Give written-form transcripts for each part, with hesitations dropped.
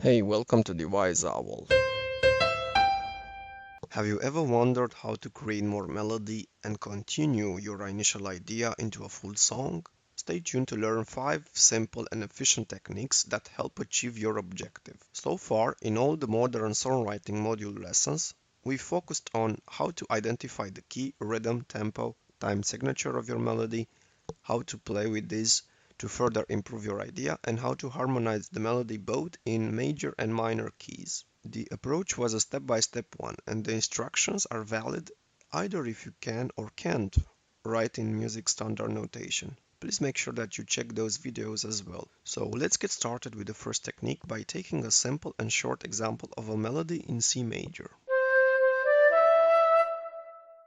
Hey, welcome to the Wise Owl. Have you ever wondered how to create more melody and continue your initial idea into a full song? Stay tuned to learn 5 simple and efficient techniques that help achieve your objective. So far, in all the modern songwriting module lessons, we focused on how to identify the key, rhythm, tempo, time signature of your melody, how to play with these to further improve your idea, and how to harmonize the melody both in major and minor keys. The approach was a step-by-step one, and the instructions are valid either if you can or can't write in music standard notation. Please make sure that you check those videos as well. So let's get started with the first technique by taking a simple and short example of a melody in C major.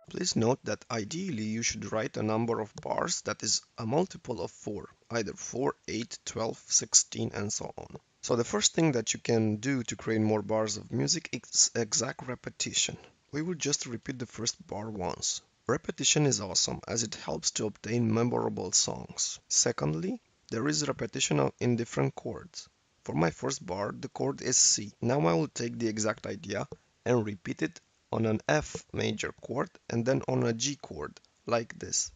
Please note that ideally you should write a number of bars that is a multiple of 4, either 4, 8, 12, 16, and so on. So the first thing that you can do to create more bars of music is exact repetition. We will just repeat the first bar once. Repetition is awesome as it helps to obtain memorable songs. Secondly, there is repetition in different chords. For my first bar, the chord is C. Now I will take the exact idea and repeat it on an F major chord and then on a G chord, like this.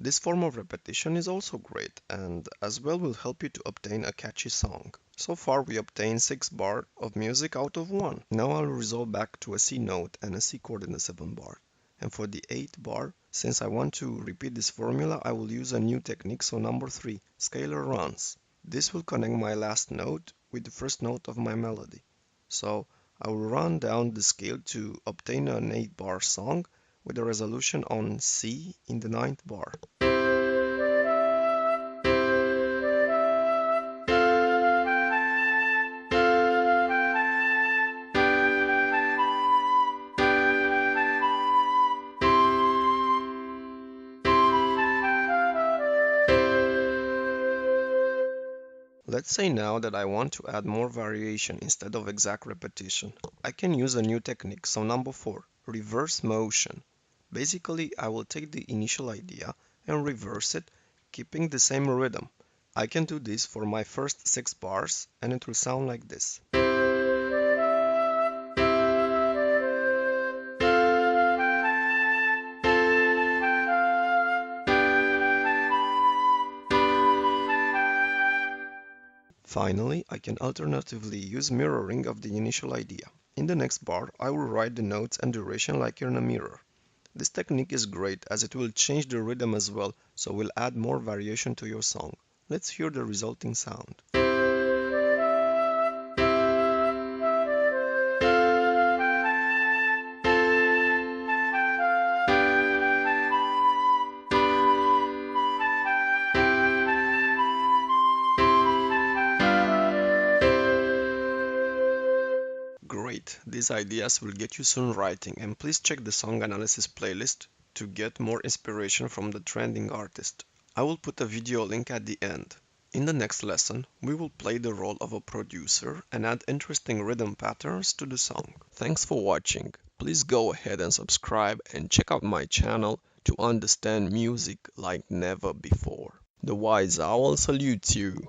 This form of repetition is also great and as well will help you to obtain a catchy song. So far we obtained 6 bars of music out of 1. Now I'll resolve back to a C note and a C chord in the 7th bar. And for the 8th bar, since I want to repeat this formula, I will use a new technique, so number 3, scalar runs. This will connect my last note with the first note of my melody. So I will run down the scale to obtain an 8-bar song with a resolution on C in the 9th bar. Let's say now that I want to add more variation instead of exact repetition. I can use a new technique, so number 4, reverse motion. Basically, I will take the initial idea and reverse it, keeping the same rhythm. I can do this for my first 6 bars and it will sound like this. Finally, I can alternatively use mirroring of the initial idea. In the next bar, I will write the notes and duration like in a mirror. This technique is great as it will change the rhythm as well, so will add more variation to your song. Let's hear the resulting sound. Great, these ideas will get you soon writing, and please check the song analysis playlist to get more inspiration from the trending artist. I will put a video link at the end. In the next lesson, we will play the role of a producer and add interesting rhythm patterns to the song. Thanks for watching. Please go ahead and subscribe and check out my channel to understand music like never before. The Wise Owl salutes you.